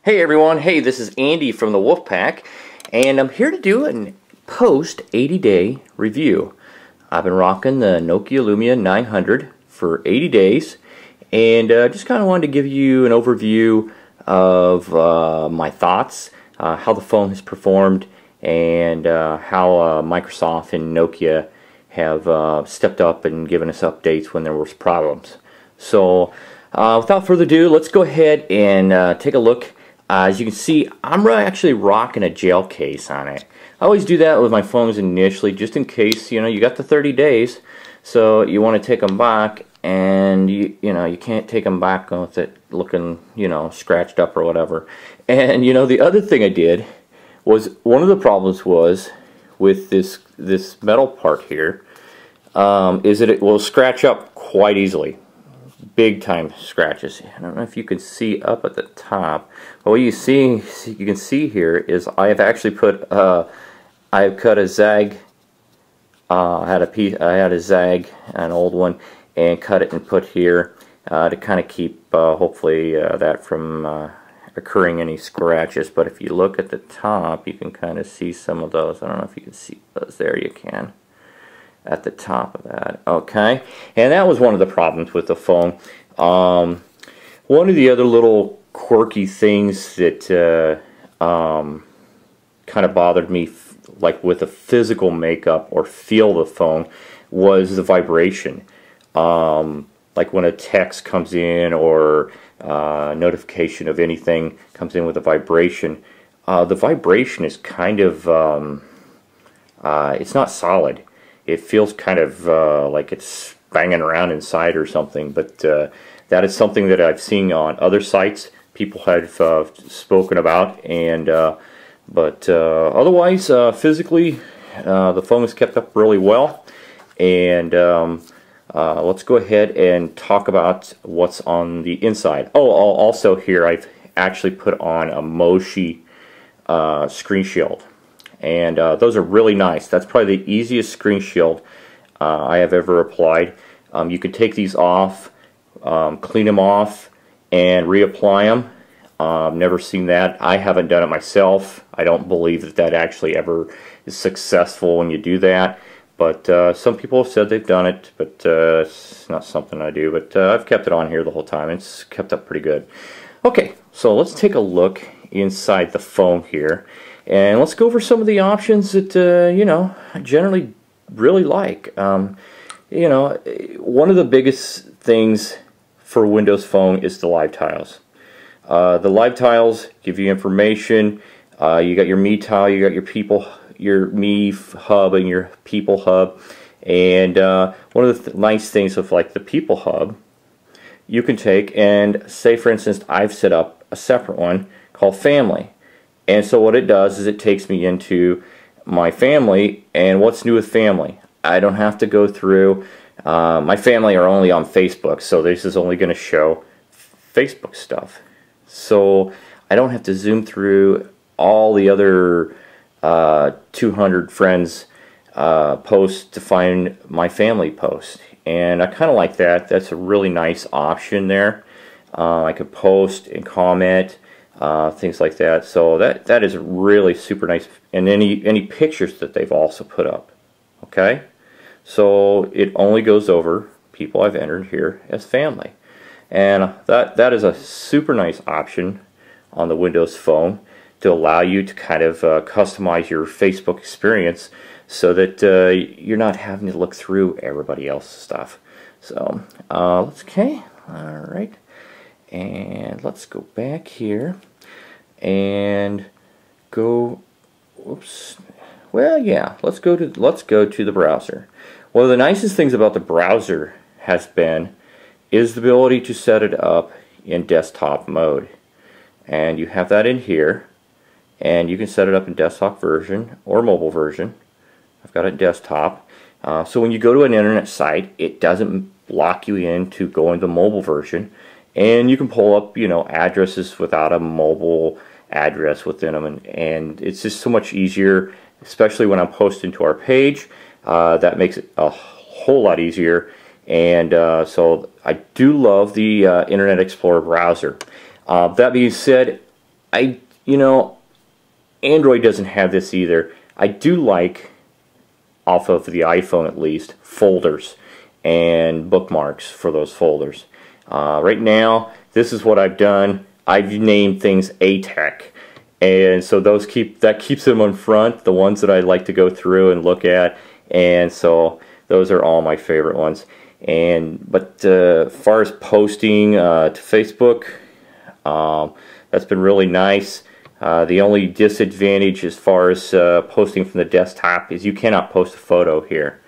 Hey everyone, hey, this is Andy from the Wolfpack, and I'm here to do a post 80-day review. I've been rocking the Nokia Lumia 900 for 80 days, and just kind of wanted to give you an overview of my thoughts, how the phone has performed, and how Microsoft and Nokia have stepped up and given us updates when there was problems. So, without further ado, let's go ahead and take a look. As you can see, I'm actually rocking a gel case on it. I always do that with my phones initially, just in case, you got the 30 days, so you want to take them back, and you can't take them back with it looking, scratched up or whatever. And the other thing I did was, one of the problems was with this metal part here, is that it will scratch up quite easily. Big time scratches. I don't know if you can see up at the top, but what you can see here is I have actually put I have cut a zag. I had a zag, an old one, and cut it and put here to kind of keep hopefully that from occurring any scratches. But if you look at the top, you can kind of see some of those. I don't know if you can see those. There you can. At the top of that, okay, and that was one of the problems with the phone. One of the other little quirky things that kind of bothered me, like with the physical makeup or feel of the phone, was the vibration. Like when a text comes in or notification of anything comes in with a vibration, the vibration is kind of it's not solid. It feels kind of like it's banging around inside or something, but that is something that I've seen on other sites people have spoken about, and but otherwise physically the phone is kept up really well. And let's go ahead and talk about what's on the inside. Oh, also here I've actually put on a Moshi screen shield. And those are really nice. That's probably the easiest screen shield I have ever applied. You can take these off, clean them off, and reapply them. Never seen that. I haven't done it myself. I don't believe that actually ever is successful when you do that. But some people have said they've done it, but it's not something I do. But I've kept it on here the whole time. It's kept up pretty good. Okay, so let's take a look inside the phone here. And let's go over some of the options that, I generally really like. One of the biggest things for Windows Phone is the live tiles. The live tiles give you information. You got your Me tile, you got your Me hub and your People hub. And one of the nice things of like the People hub, you can take and say, for instance, I've set up a separate one called Family. And so what it does is it takes me into my family, and what's new with family? I don't have to go through, my family are only on Facebook, so this is only going to show Facebook stuff. So I don't have to zoom through all the other 200 friends posts to find my family post. And I kind of like that. That's a really nice option there. I could post and comment. Things like that. So that is really super nice. And any pictures that they've also put up. Okay, so it only goes over people I've entered here as family, and that is a super nice option on the Windows Phone to allow you to kind of customize your Facebook experience so that you're not having to look through everybody else's stuff. So okay, all right, and let's go back here and go, oops, well, yeah, let's go to the browser. One of the nicest things about the browser has been is the ability to set it up in desktop mode, and you have that in here, and you can set it up in desktop version or mobile version. I've got it desktop, so when you go to an internet site, it doesn't block you into going to the mobile version. And you can pull up, addresses without a mobile address within them, and it's just so much easier, especially when I'm posting to our page. That makes it a whole lot easier, and so I do love the Internet Explorer browser. That being said, you know, Android doesn't have this either. I do like, off of the iPhone at least, folders and bookmarks for those folders. Right now, this is what I've done. I've named things ATEC, and so that keeps them on front, the ones that I like to go through and look at, and so those are all my favorite ones. But as far as posting to Facebook, that's been really nice. The only disadvantage as far as posting from the desktop is you cannot post a photo here.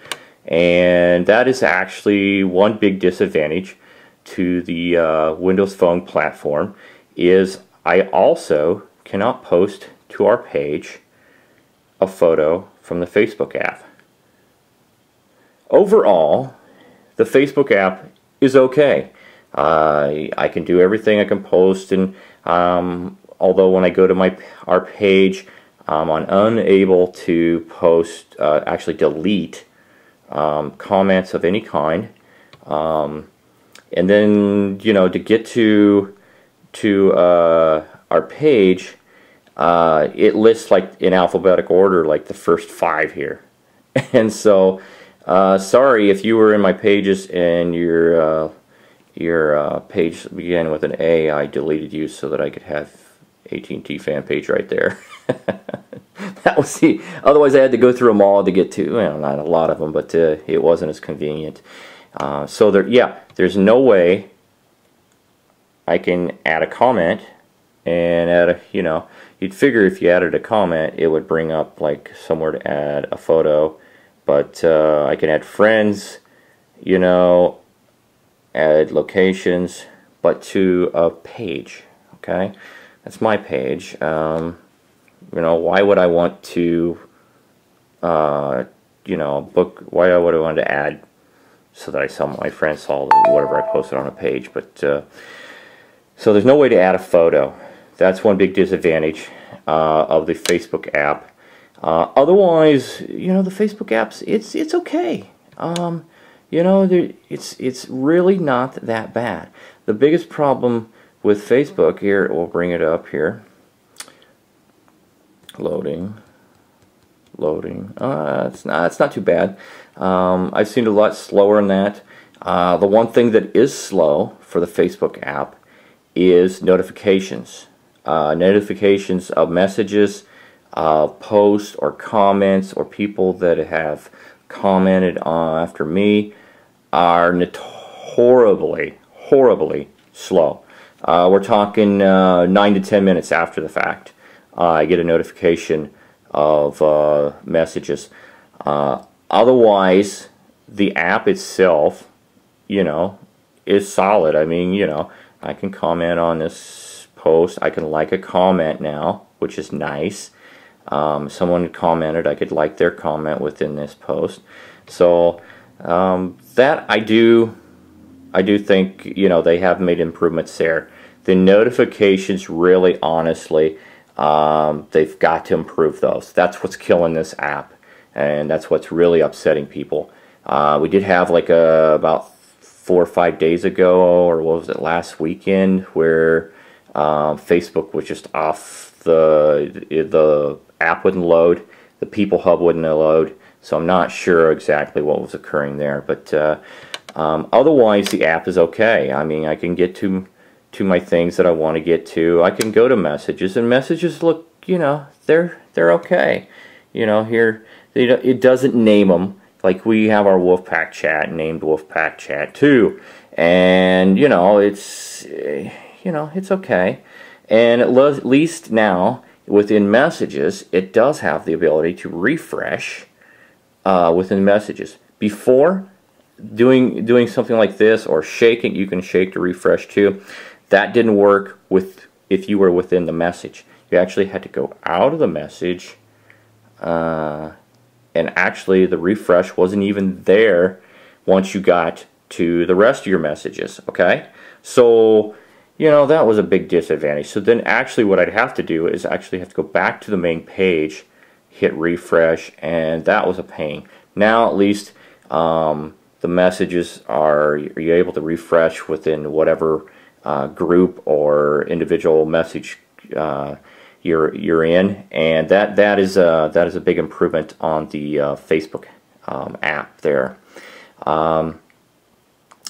And that is actually one big disadvantage to the Windows Phone platform, is I also cannot post to our page a photo from the Facebook app. Overall, the Facebook app is okay. I can do everything. I can post, and although when I go to our page, I'm unable to post, actually delete comments of any kind. And then, you know, to get to our page, it lists like in alphabetical order, like the first 5 here. And so, sorry if you were in my pages and your page began with an A, I deleted you so that I could have AT&T fan page right there. That was otherwise I had to go through them all to get to, well, not a lot of them, but it wasn't as convenient. So there's no way I can add a comment and add a, you know, you'd figure if you added a comment it would bring up like somewhere to add a photo, but I can add friends, you know, add locations, but to a page. Okay, that's my page. You know, why would I want to, you know, why would I want to add so that I saw my friends saw whatever I posted on a page? But so there's no way to add a photo. That's one big disadvantage of the Facebook app. Otherwise, you know, the Facebook apps, it's okay. You know, it's really not that bad. The biggest problem with Facebook, here, we'll bring it up here. Loading. It's not too bad. I've seen it a lot slower than that. The one thing that is slow for the Facebook app is notifications. Notifications of messages, posts or comments, or people that have commented after me are horribly slow. We're talking 9 to 10 minutes after the fact. I get a notification of messages. Otherwise, the app itself, you know, is solid. I mean, you know, I can comment on this post. I can like a comment now, which is nice. Someone commented, I could like their comment within this post. So that I do think, you know, they have made improvements there. The notifications, really, honestly, they've got to improve those. That's what's killing this app, and that's what's really upsetting people. We did have like about 4 or 5 days ago, or what was it, last weekend, where Facebook was just off. The app wouldn't load, the People Hub wouldn't load, so I'm not sure exactly what was occurring there. But otherwise, the app is okay. I mean, I can get to my things that I want to get to. I can go to messages, and messages look, you know, they're okay. You know, here it doesn't name them. Like, we have our Wolfpack chat named Wolfpack Chat 2, and you know, it's okay. And at least now within messages, it does have the ability to refresh within messages. Before, doing something like this or shaking, you can shake to refresh too. That didn't work if you were within the message. You actually had to go out of the message, and actually the refresh wasn't even there once you got to the rest of your messages. Okay, so you know, that was a big disadvantage. So then actually what I'd have to do is actually have to go back to the main page, hit refresh, and that was a pain. Now at least the messages are you able to refresh within whatever group or individual message you're in, and that is a big improvement on the Facebook app there.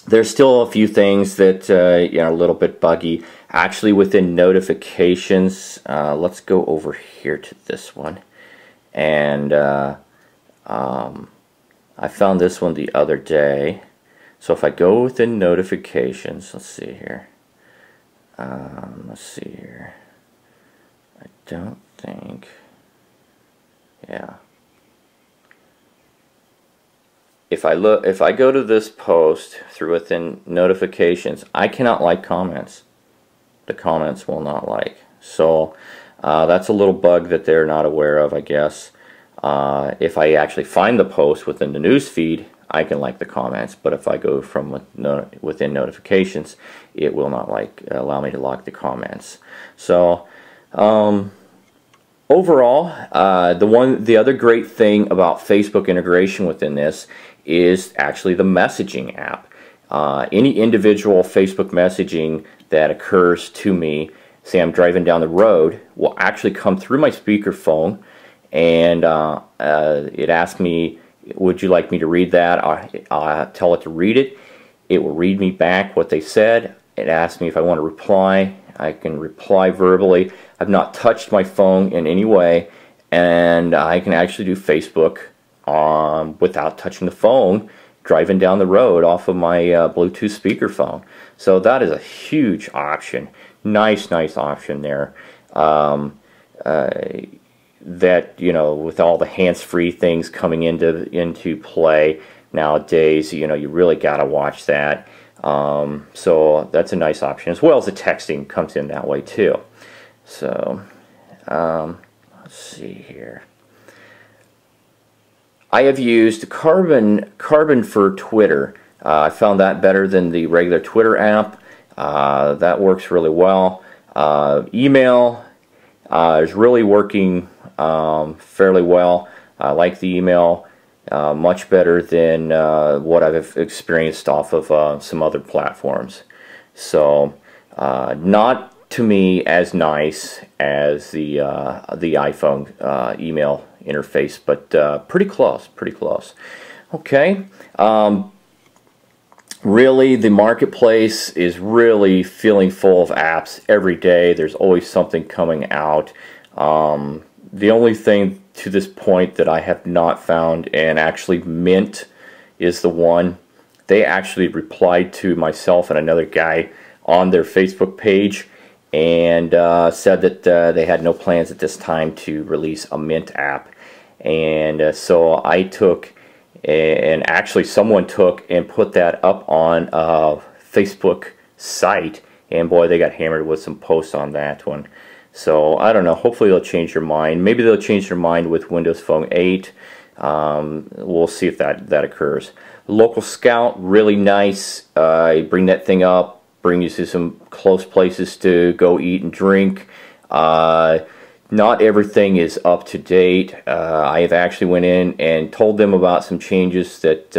There's still a few things that are a little bit buggy. Actually, within notifications, let's go over here to this one, and I found this one the other day. So if I go within notifications, let's see here. I don't think, yeah. If I go to this post through within notifications, I cannot like comments. The comments will not like. So that's a little bug that they're not aware of, I guess. If I actually find the post within the news feed, I can like the comments, but if I go from within notifications, it will not allow me to like the comments. So overall, the other great thing about Facebook integration within this is actually the messaging app. Any individual Facebook messaging that occurs to me, say I'm driving down the road, will actually come through my speakerphone, and it asks me, would you like me to read that? I tell it to read it. It will read me back what they said. It asks me if I want to reply. I can reply verbally. I've not touched my phone in any way, and I can actually do Facebook without touching the phone, driving down the road off of my Bluetooth speakerphone. So that is a huge option. Nice option there. That, with all the hands-free things coming into play nowadays, you really got to watch that. So that's a nice option, as well as the texting comes in that way too. So let's see here. I have used Carbon for Twitter. I found that better than the regular Twitter app. That works really well. Email is really working fairly well. I like the email much better than what I've experienced off of some other platforms. So not to me as nice as the iPhone email interface, but pretty close. Okay. Really, the marketplace is really feeling full of apps every day. There's always something coming out. The only thing to this point that I have not found, and actually Mint is the one, they actually replied to myself and another guy on their Facebook page and said that they had no plans at this time to release a Mint app. And so I took, and actually someone took and put that up on a Facebook site, and boy, they got hammered with some posts on that one. So I don't know, hopefully they'll change their mind. Maybe they'll change their mind with Windows Phone 8. We'll see if that occurs. Local Scout, really nice. Bring that thing up, bring you to some close places to go eat and drink. Not everything is up to date. I have actually went in and told them about some changes that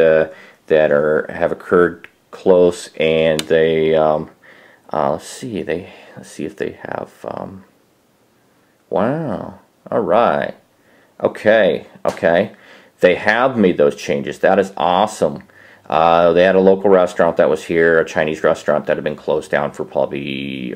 have occurred close, and they let's see if they have. Wow. All right. Okay. They have made those changes. That is awesome. They had a local restaurant that was here, a Chinese restaurant that had been closed down for probably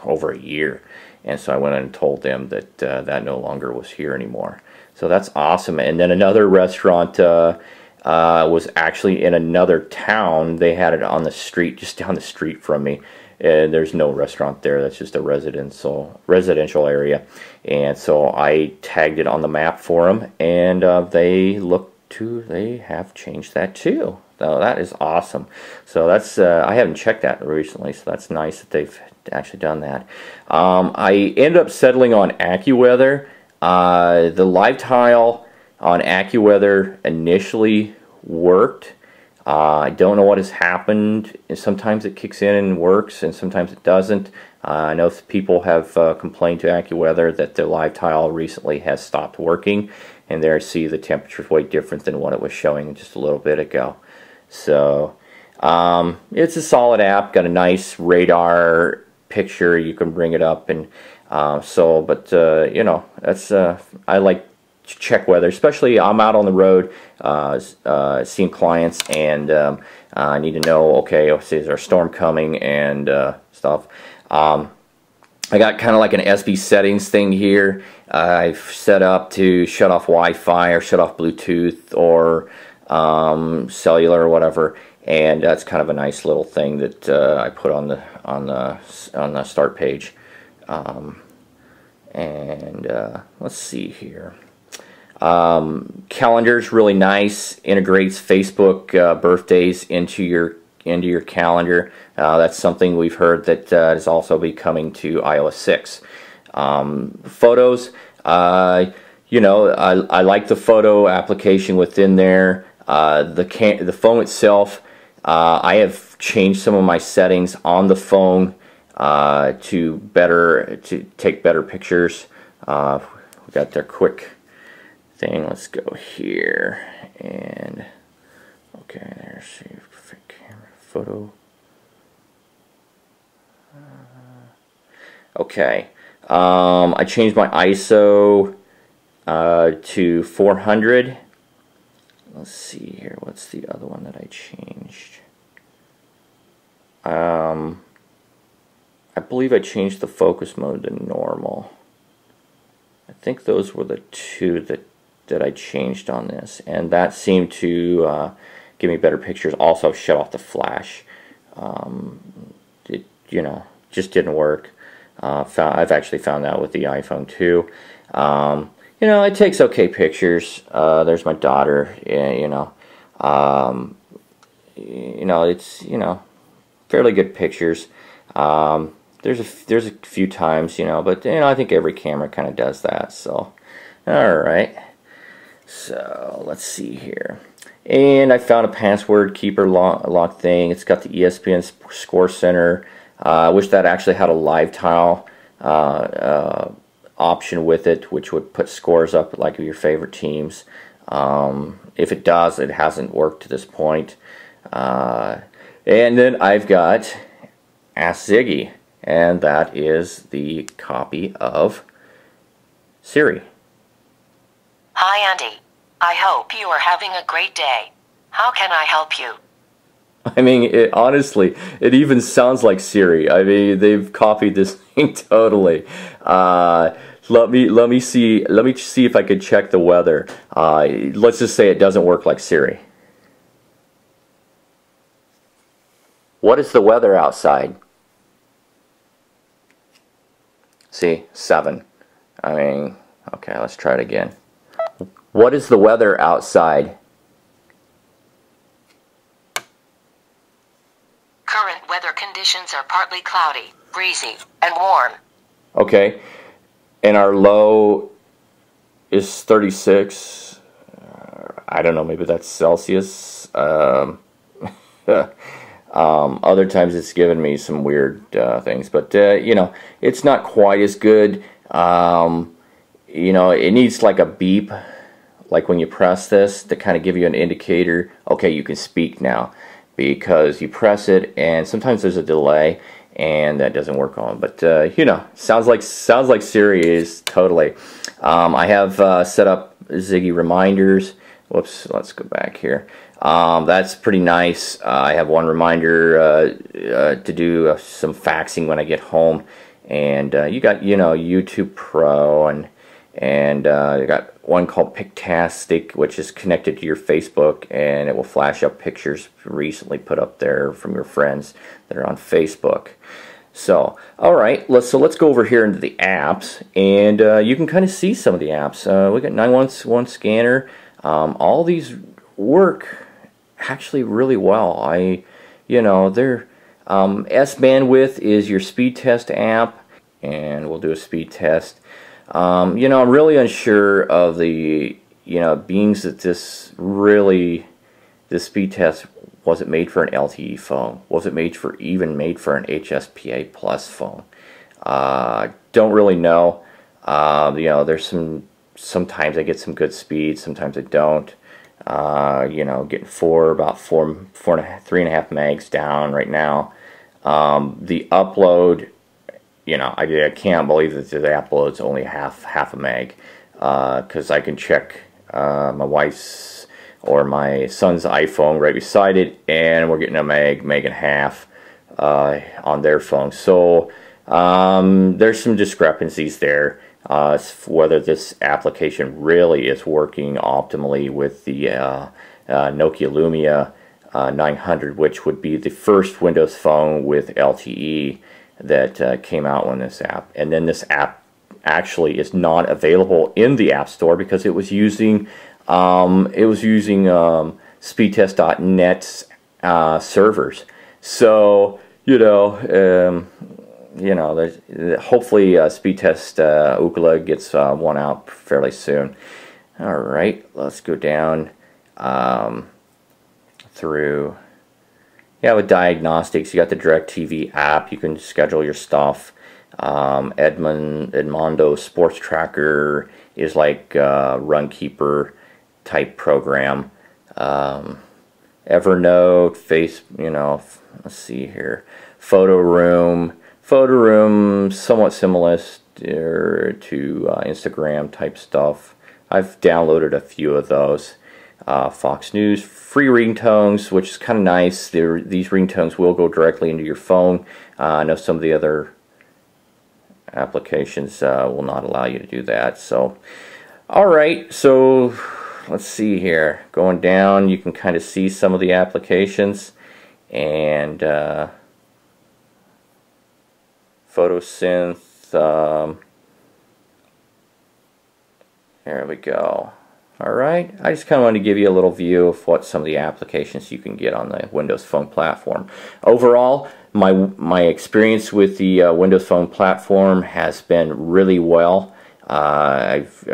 over a year. And so I went in and told them that that no longer was here anymore. So that's awesome. And then another restaurant was actually in another town. They had it on the street, just down the street from me. And there's no restaurant there. That's just a residential area. And so I tagged it on the map for them, and they have changed that too. So that is awesome. So that's I haven't checked that recently, so that's nice that they've actually done that. I ended up settling on AccuWeather. The live tile on AccuWeather initially worked. I don't know what has happened. Sometimes it kicks in and works, and sometimes it doesn't. I know people have complained to AccuWeather that the live tile recently has stopped working, and there I see the temperature is way different than what it was showing just a little bit ago. So it's a solid app. Got a nice radar picture. You can bring it up, and But you know, that's I like to check weather, especially I'm out on the road seeing clients, and I need to know, okay, is there a storm coming and stuff. I got kind of like an SB settings thing here. I've set up to shut off Wi-Fi or shut off Bluetooth or cellular or whatever, and that's kind of a nice little thing that I put on the start page. Let's see here. Calendar's really nice. Integrates Facebook birthdays into your calendar. That's something we've heard that is also be coming to iOS 6. Photos, you know, I like the photo application within there. The phone itself, I have changed some of my settings on the phone to take better pictures. We got their quick thing. Let's go here and okay, there's camera photo. Okay, I changed my ISO to 400. Let's see here. What's the other one that I changed? I believe I changed the focus mode to normal. I think those were the two that I changed on this, and that seemed to give me better pictures. Also shut off the flash. It, you know, just didn't work. I've actually found that with the iPhone too. You know, it takes okay pictures. There's my daughter. You know, it's, you know, fairly good pictures. There's a few times, you know, but you know, I think every camera kind of does that. So, all right. So let's see here. And I found a password keeper lock thing. It's got the ESPN Score Center. I wish that actually had a live tile option with it, which would put scores up like your favorite teams. If it does, it hasn't worked to this point. And then I've got Ask Ziggy, and that is the copy of Siri. Hi Andy, I hope you are having a great day. How can I help you? I mean, honestly, it even sounds like Siri. I mean, they've copied this thing totally. Let me see if I could check the weather. Let's just say it doesn't work like Siri. What is the weather outside? See, 7. I mean, okay, let's try it again. What is the weather outside? Current weather conditions are partly cloudy, breezy, and warm. Okay, and our low is 36. I don't know, maybe that's Celsius. Other times it's given me some weird things, but you know, it's not quite as good. You know, it needs like a beep, like when you press this, to kind of give you an indicator, okay, you can speak now, because you press it and sometimes there's a delay and that doesn't work on. But you know, sounds like Siri is totally. I have set up Ziggy reminders. Whoops, let's go back here. That's pretty nice. I have one reminder to do some faxing when I get home, and you got, you know, YouTube Pro, and you got one called Pictastic, which is connected to your Facebook, and it will flash up pictures recently put up there from your friends that are on Facebook. So, all right, let's go over here into the apps, and you can kind of see some of the apps. We got 911 scanner. All these work actually really well. You know, they're S bandwidth is your speed test app, and we'll do a speed test. You know, I'm really unsure of the, you know, being that this speed test, was it made for an LTE phone? Was it even made for an HSPA Plus phone? Don't really know. You know, there's sometimes I get some good speed, sometimes I don't. You know, getting about 3.5 megs down right now. The upload you know, I can't believe that the app loads only half a meg, because I can check my wife's or my son's iPhone right beside it, and we're getting a meg and a half on their phone. So there's some discrepancies there, whether this application really is working optimally with the Nokia Lumia 900, which would be the first Windows phone with LTE that came out on this app. And then this app actually is not available in the App Store because it was using speedtest.net's servers. So hopefully Speedtest Ookla gets one out fairly soon. All right, let's go down through. Yeah, with diagnostics, you got the DirecTV app. You can schedule your stuff. Edmondo Sports Tracker is like a Runkeeper type program. Evernote, let's see here. Photo Room, somewhat similar to Instagram type stuff. I've downloaded a few of those. Fox News, free ringtones, which is kind of nice. These ringtones will go directly into your phone. I know some of the other applications will not allow you to do that. So, alright, so let's see here. Going down, you can kind of see some of the applications. And Photosynth, there we go. Alright, I just kind of wanted to give you a little view of what some of the applications you can get on the Windows Phone platform. Overall, my experience with the Windows Phone platform has been really well. It's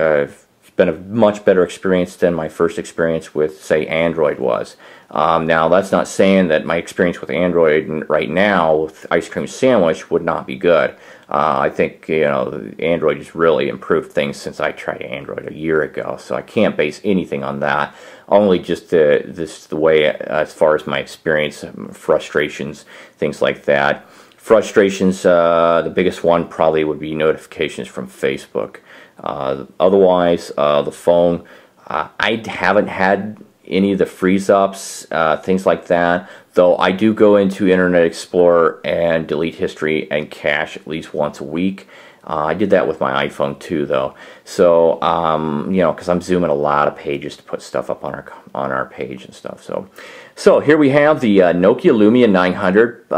been a much better experience than my first experience with, say, Android was. Now, that's not saying that my experience with Android right now with Ice Cream Sandwich would not be good. I think Android has really improved things since I tried Android a year ago, so I can't base anything on that. Only just the way, as far as my experience, frustrations, things like that. Frustrations, the biggest one probably would be notifications from Facebook. Otherwise, the phone, I haven't had any of the freeze-ups, things like that, though I do go into Internet Explorer and delete history and cache at least once a week. I did that with my iPhone too, though. So, because I'm zooming a lot of pages to put stuff up on our page and stuff. So here we have the Nokia Lumia 900.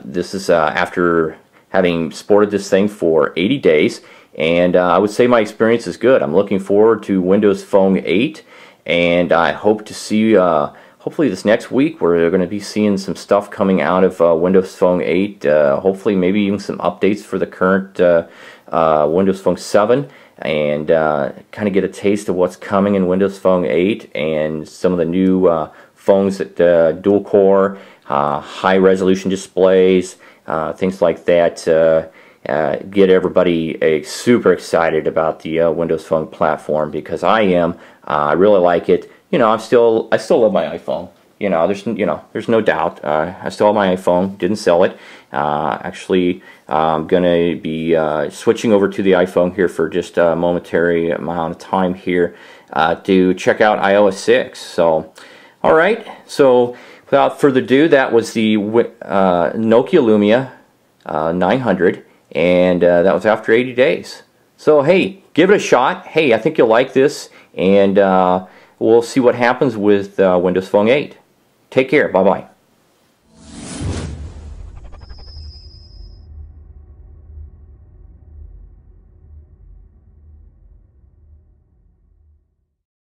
This is after having sported this thing for 80 days, and I would say my experience is good. I'm looking forward to Windows Phone 8. And I hope to see, hopefully this next week, we're going to be seeing some stuff coming out of Windows Phone 8. Hopefully maybe even some updates for the current Windows Phone 7. And kind of get a taste of what's coming in Windows Phone 8. And some of the new phones that dual core, high resolution displays, things like that. Get everybody super excited about the Windows Phone platform, because I am. I really like it. I still love my iPhone. There's no doubt. I still have my iPhone. Didn't sell it. Actually, I'm gonna be switching over to the iPhone here for just a momentary amount of time here to check out iOS 6. So, all right. So, without further ado, that was the Nokia Lumia 900. And that was after 80 days. So hey, give it a shot. Hey, I think you'll like this, and we'll see what happens with Windows Phone 8. Take care. Bye-bye.